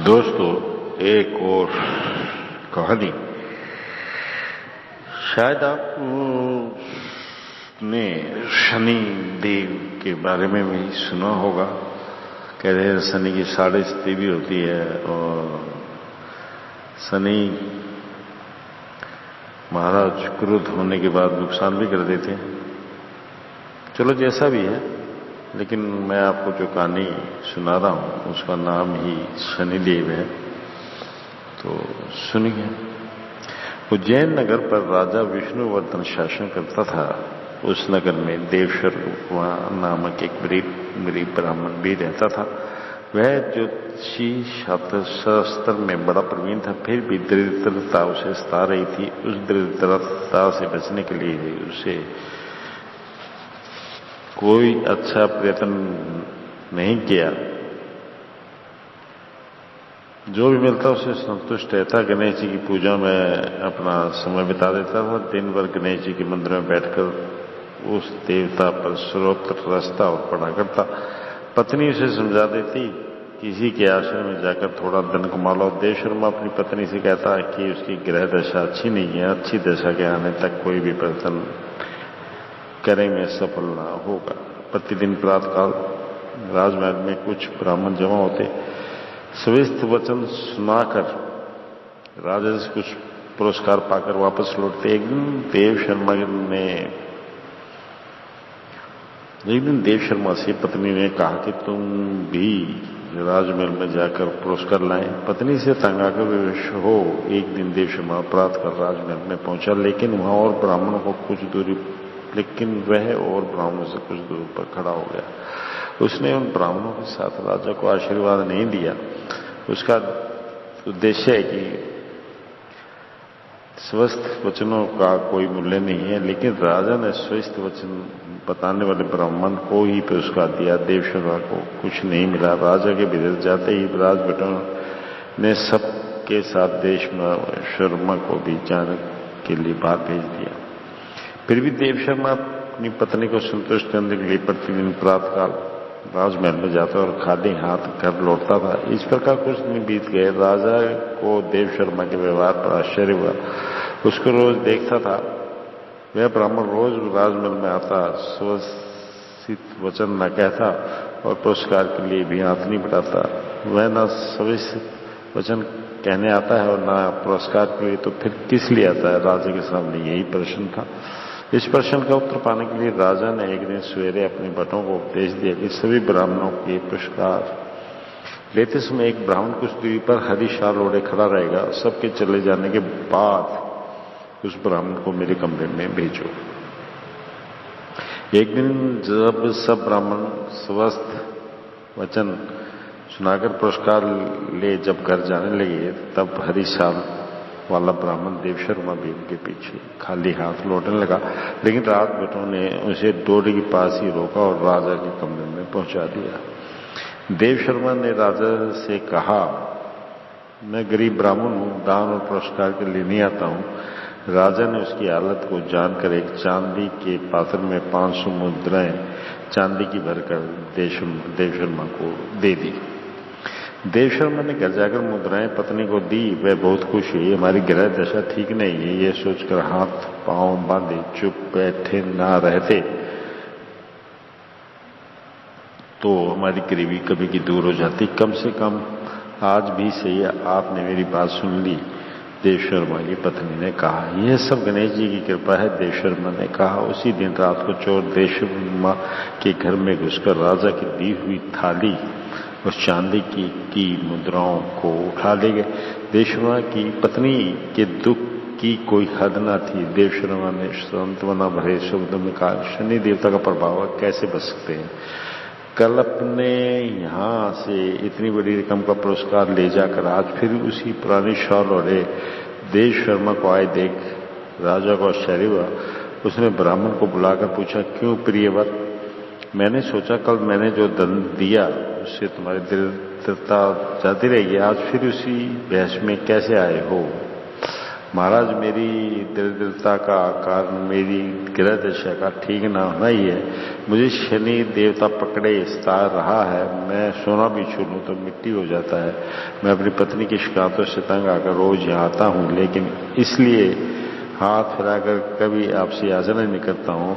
दोस्तों, एक और कहानी शायद आपने शनि देव के बारे में भी सुना होगा। कहते हैं शनि की 3.5 भी होती है और शनि महाराज क्रोध होने के बाद नुकसान भी कर देते हैं। चलो जैसा भी है, लेकिन मैं आपको जो कहानी सुना रहा हूं उसका नाम ही शनिदेव है। तो सुनिए। उज्जैन नगर पर राजा विष्णुवर्धन शासन करता था। उस नगर में देवशर्मा नामक एक गरीब ब्राह्मण भी रहता था। वह ज्योतिषी शास्त्र में बड़ा प्रवीण था, फिर भी दरिद्रता उसे सता रही थी। उस दरिद्रता से बचने के लिए उसे कोई अच्छा प्रयत्न नहीं किया। जो भी मिलता उसे संतुष्ट रहता। गणेश जी की पूजा में अपना समय बिता देता था। दिन भर गणेश जी के मंदिर में बैठकर उस देवता पर स्तोत्र रचता और पढ़ा करता। पत्नी उसे समझा देती, किसी के आश्रम में जाकर थोड़ा धन कमा लो। देवशर्मा अपनी पत्नी से कहता कि उसकी ग्रह दशा अच्छी नहीं है, अच्छी दशा के आने तक कोई भी प्रयत्न करे में सफल ना होगा। प्रतिदिन प्रातःकाल राजमहल में कुछ ब्राह्मण जमा होते। स्वस्थ वचन सुनाकर राजा से कुछ पुरस्कार पाकर वापस लौटते। एक दिन देवशर्मा से पत्नी ने कहा कि तुम भी राजमहल में जाकर पुरस्कार लाएं। पत्नी से तंग आकर विवश हो एक दिन देवशर्मा प्रातःकाल राजमहल में पहुंचा, लेकिन वह और ब्राह्मणों से कुछ दूर पर खड़ा हो गया। उसने उन ब्राह्मणों के साथ राजा को आशीर्वाद नहीं दिया। उसका उद्देश्य है कि स्वस्थ वचनों का कोई मूल्य नहीं है, लेकिन राजा ने स्वस्थ वचन बताने वाले ब्राह्मण को ही पुरस्कार दिया। देवशर्मा को कुछ नहीं मिला। राजा के भीतर जाते ही राजभटों ने सबके साथ देवशर्मा को भी जाने के लिए बाहर भेज दिया। फिर भी देवशर्मा अपनी पत्नी को संतुष्ट करने के लिए प्रतिदिन प्रातःकाल राजमहल में जाता और खाली हाथ घर लौटता था। इस प्रकार कुछ दिन बीत गए। राजा को देवशर्मा के व्यवहार पर आश्चर्य हुआ। उसको रोज देखता था। वह ब्राह्मण रोज राजमहल में आता, स्वस्थ वचन न कहता और पुरस्कार के लिए भी हाथ नहीं बढ़ाता। वह न स्वस्थ वचन कहने आता है और न पुरस्कार के लिए, तो फिर किस लिए आता है? राजा के सामने यही प्रश्न था। इस प्रश्न का उत्तर पाने के लिए राजा ने एक दिन सवेरे अपने भटों को उपदेश दिया कि सभी ब्राह्मणों के पुरस्कार लेते समय एक ब्राह्मण कुछ दूरी पर हरी शाल ओढ़े खड़ा रहेगा। सबके चले जाने के बाद उस ब्राह्मण को मेरे कमरे में भेजो। एक दिन जब सब ब्राह्मण स्वस्थ वचन सुनाकर पुरस्कार ले जब घर जाने लगे, तब हरी शाल वाला ब्राह्मण देवशर्मा भी उनके पीछे खाली हाथ लौटने लगा। लेकिन राजभटों ने उसे डोरी के पास ही रोका और राजा के कमरे में पहुंचा दिया। देवशर्मा ने राजा से कहा, मैं गरीब ब्राह्मण हूं, दान और पुरस्कार के लिए नहीं आता हूं। राजा ने उसकी हालत को जानकर एक चांदी के पात्र में 500 मुद्राएं चांदी की भरकर देवशर्मा को दे दी। देवशर्मा ने घर जाकर मुद्राएं पत्नी को दी। वह बहुत खुश हुई। हमारी ग्रह दशा ठीक नहीं है, ये सोचकर हाथ पांव बांधे चुप बैठे ना रहते तो हमारी गरीबी कभी की दूर हो जाती। कम से कम आज भी सही आपने मेरी बात सुन ली, देवशर्मा की पत्नी ने कहा। यह सब गणेश जी की कृपा है, देवशर्मा ने कहा। उसी दिन रात को चोर देवशर्मा के घर में घुसकर राजा की दी हुई थाली उस चांदी की मुद्राओं को उठा ले गए। देवशर्मा की पत्नी के दुख की कोई हद न थी। देवशर्मा ने सांत्वना भरे शब्दों में कहा, शनि देवता का प्रभाव कैसे बच सकते हैं? कल अपने यहां से इतनी बड़ी रकम का पुरस्कार ले जाकर आज फिर उसी पुरानी शाल ओढ़े देवशर्मा को आए देख राजा को आश्चर्य हुआ। उसने ब्राह्मण को बुलाकर पूछा, क्यों प्रियवत? मैंने सोचा कल मैंने जो धन दिया उससे तुम्हारी दरिद्रता जाती रहेगी, आज फिर उसी बहस में कैसे आए हो? महाराज मेरी दरिद्रता का कारण मेरी ग्रह दशा का ठीक ना होना ही है। मुझे शनि देवता पकड़े स्तार रहा है। मैं सोना भी छू लूं तो मिट्टी हो जाता है। मैं अपनी पत्नी की शिकायतों से तंग आकर रोज यहाँ आता हूँ, लेकिन इसलिए हाथ फैलाकर कभी आपसे याचना नहीं करता हूँ।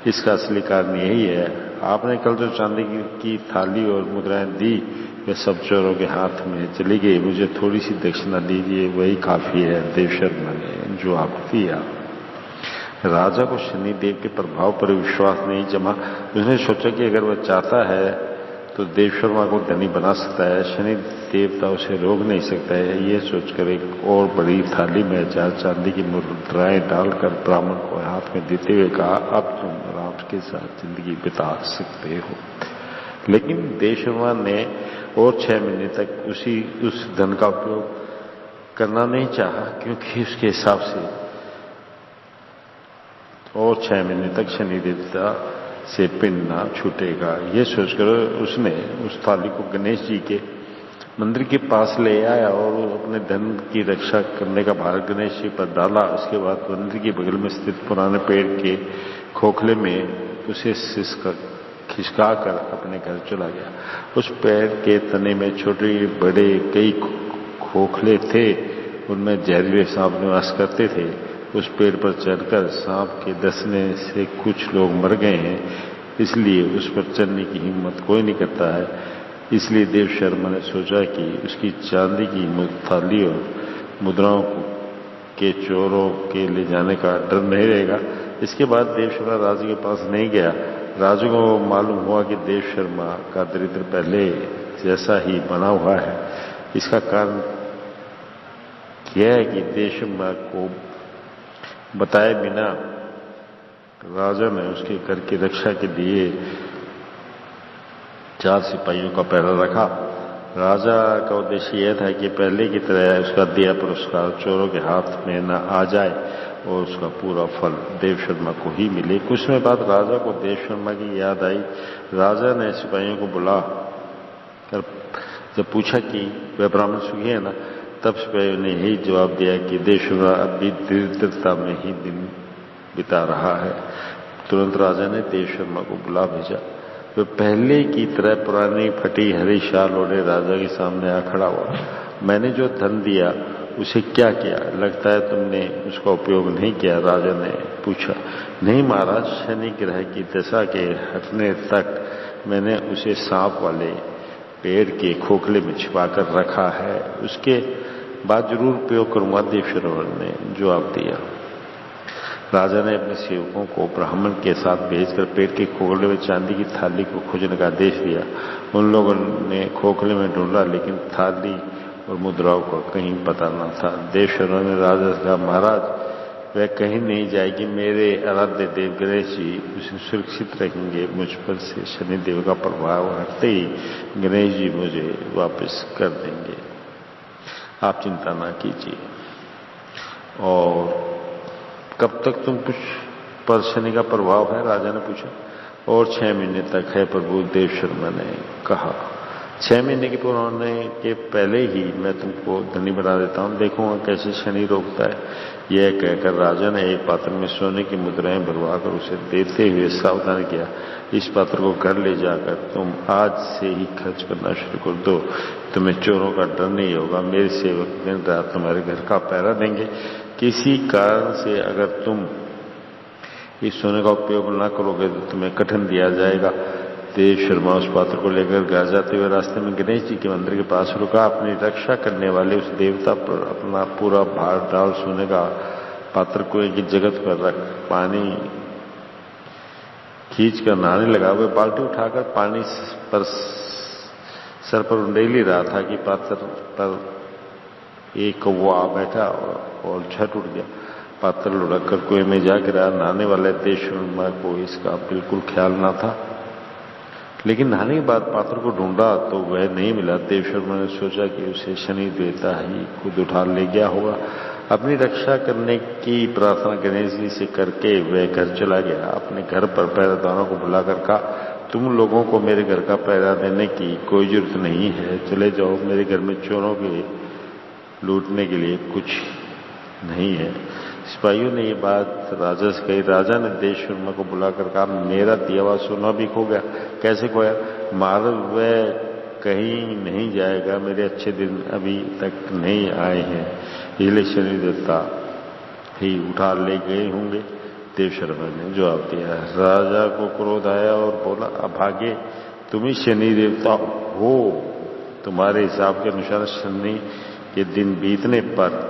इसका असली कारण यही है, आपने कल जो चांदी की थाली और मुद्राएं दी वे सब चोरों के हाथ में चली गई। मुझे थोड़ी सी दक्षिणा दीजिए, वही काफी है। देवशर्मा ने जवाब दिया। राजा को शनिदेव के प्रभाव पर विश्वास नहीं जमा। उसने सोचा कि अगर वह चाहता है तो देवशर्मा को धनी बना सकता है, शनि देवता उसे रोक नहीं सकता है। ये सोचकर एक और बड़ी थाली में 4 चांदी की मुद्राएं डालकर ब्राह्मण को हाथ में देते हुए कहा, अब तुम आराम के साथ जिंदगी बिता सकते हो। लेकिन देवशर्मा ने और 6 महीने तक उस धन का उपयोग करना नहीं चाहा, क्योंकि उसके हिसाब से और 6 महीने तक शनि देवता से पिंड ना छूटेगा। ये सोचकर उसने उस थाली को गणेश जी के मंदिर के पास ले आया और अपने धन की रक्षा करने का भार गणेश जी पर डाला। उसके बाद मंदिर के बगल में स्थित पुराने पेड़ के खोखले में उसे खिसका कर अपने घर चला गया। उस पेड़ के तने में छोटे बड़े कई खोखले थे, उनमें जहरीले सांप निवास करते थे। उस पेड़ पर चढ़कर सांप के डसने से कुछ लोग मर गए हैं, इसलिए उस पर चढ़ने की हिम्मत कोई नहीं करता है। इसलिए देवशर्मा ने सोचा कि उसकी चांदी की थाली और मुद्राओं के चोरों के ले जाने का डर नहीं रहेगा। इसके बाद देवशर्मा राजा के पास नहीं गया। राजा को मालूम हुआ कि देवशर्मा का दरिद्र पहले जैसा ही बना हुआ है। इसका कारण यह है कि देवशर्मा को बताए बिना राजा ने उसके घर की रक्षा के लिए 4 सिपाहियों का पहरा रखा। राजा का उद्देश्य यह था कि पहले की तरह उसका दिया पुरस्कार चोरों के हाथ में न आ जाए और उसका पूरा फल देवशर्मा को ही मिले। कुछ समय बाद राजा को देवशर्मा की याद आई। राजा ने सिपाहियों को बुला कर जब पूछा कि वह ब्राह्मण सुखी है ना, तब सिपाहियों ने यही जवाब दिया कि देवशर्मा अभी दरिद्रता में ही दिन बिता रहा है। तुरंत राजा ने देवशर्मा को बुला भेजा। वह पहले की तरह पुरानी फटी हरी शाल ओढ़े राजा के सामने आ खड़ा हुआ। मैंने जो धन दिया उसे क्या किया? लगता है तुमने उसका उपयोग नहीं किया, राजा ने पूछा। नहीं महाराज, शनि ग्रह की दशा के हटने तक मैंने उसे सांप वाले पेड़ के खोखले में छिपाकर रखा है, उसके बाद जरूर उपयोग करूंगा, देवशर्मा ने जवाब दिया। राजा ने अपने सेवकों को ब्राह्मण के साथ भेजकर पेड़ के खोखले में चांदी की थाली को खोजने का आदेश दिया। उन लोगों ने खोखले में ढूंढा, लेकिन थाली और मुद्राओं का कहीं पता न था। देवशर्मा ने राजा से कहा, महाराज वह कहीं नहीं जाएगी। मेरे आराध्य देव गणेश जी उसे सुरक्षित रखेंगे। मुझ पर से शनिदेव का प्रभाव हटते ही गणेश जी मुझे वापस कर देंगे, आप चिंता ना कीजिए। और कब तक तुम कुछ पर शनि का प्रभाव है? राजा ने पूछा। और 6 महीने तक है प्रभु, देवशर्मा ने कहा। 6 महीने के पूरा होने के पहले ही मैं तुमको धनी बना देता हूँ, देखूंगा कैसे शनि रोकता है। यह कहकर राजा ने एक पात्र में सोने की मुद्राएं भरवाकर उसे देते हुए सावधान किया, इस पात्र को घर ले जाकर तुम आज से ही खर्च करना शुरू कर दो। तुम्हें चोरों का डर नहीं होगा। मेरे सेवक दिन रात तुम्हारे घर का पहरा देंगे। किसी कारण से अगर तुम इस सोने का उपयोग न करोगे तो तुम्हें कठिन दिया जाएगा। देवशर्मा उस पात्र को लेकर घर जाते हुए रास्ते में गणेश जी के मंदिर के पास रुका। अपनी रक्षा करने वाले उस देवता पर अपना पूरा भार डाल सोने का पात्र को एक जगत पर रख पानी खींच कर नहाने लगा। वह बाल्टी उठाकर पानी पर सर पर उंडेल ही रहा था कि पात्र पर एक कौवा आ बैठा और झट उठ गया। पात्र लुढ़क कर कुएं में जा गिरा। नहाने वाले देवशर्मा को इसका बिल्कुल ख्याल न था, लेकिन नहाने के बाद पात्र को ढूंढा तो वह नहीं मिला। देवशर्मा ने सोचा कि उसे शनि देवता ही खुद उठा ले गया होगा। अपनी रक्षा करने की प्रार्थना गणेश जी से करके वह घर चला गया। अपने घर पर पहरेदारों को बुलाकर कहा, तुम लोगों को मेरे घर का पहरा देने की कोई जरूरत नहीं है, चले जाओ। मेरे घर में चोरों के लूटने के लिए कुछ नहीं है। सिपाहियों ने ये बात राजा से कही। राजा ने देश शर्मा को बुलाकर कहा, मेरा दिया हुआ सोना भी खो गया। कैसे खोया? महाराज वह कहीं नहीं जाएगा, मेरे अच्छे दिन अभी तक नहीं आए हैं, इसलिए शनि देवता ही उठा ले गए होंगे। देव शर्मा ने जवाब दिया। राजा को क्रोध आया और बोला, अभागे, तुम ही शनि देवता हो। तुम्हारे हिसाब के अनुसार शनि के दिन बीतने पर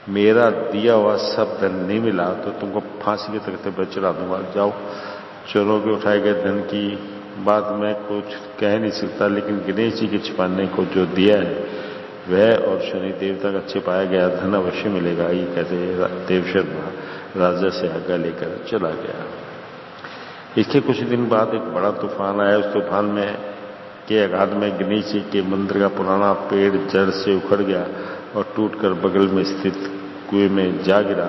मेरा दिया हुआ सब धन नहीं मिला तो तुमको फांसी के तख्ते पर चढ़ा दूंगा। जाओ, चोरों के उठाए गए धन की बात मैं कुछ कह नहीं सकता, लेकिन गणेश जी के छिपाने को जो दिया है वह और शनि देवता का छिपाया गया धन अवश्य मिलेगा। ये कहते देव शर्मा राजा से आज्ञा लेकर चला गया। इसके कुछ दिन बाद एक बड़ा तूफान आया। उस तूफान में के आघात में गणेश जी के मंदिर का पुराना पेड़ जड़ से उखड़ गया और टूटकर बगल में स्थित कुएं में जा गिरा।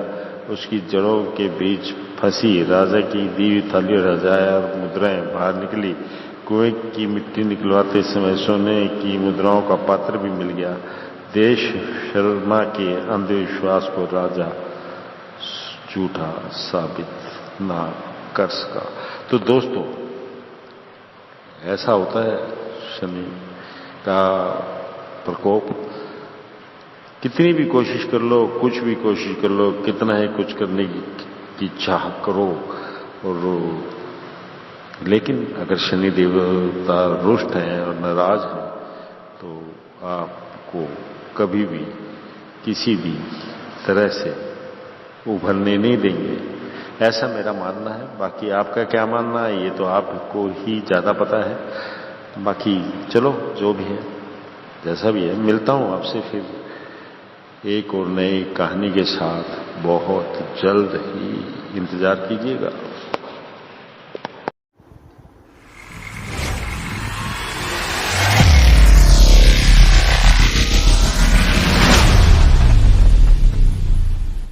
उसकी जड़ों के बीच फंसी राजा की दी हुई थाली रजाया और मुद्राएं बाहर निकली। कुएं की मिट्टी निकलवाते समय सोने की मुद्राओं का पात्र भी मिल गया। देश शर्मा के अंधविश्वास को राजा झूठा साबित ना कर सका। तो दोस्तों, ऐसा होता है शनि का प्रकोप। कितनी भी कोशिश कर लो, कुछ भी कोशिश कर लो, कितना ही कुछ करने की चाह करो, और लेकिन अगर शनि देवता रुष्ट हैं और नाराज हैं तो आपको कभी भी किसी भी तरह से उभरने नहीं देंगे। ऐसा मेरा मानना है। बाकी आपका क्या मानना है ये तो आपको ही ज्यादा पता है। बाकी चलो, जो भी है जैसा भी है, मिलता हूं आपसे फिर एक और नई कहानी के साथ बहुत जल्द ही। इंतजार कीजिएगा।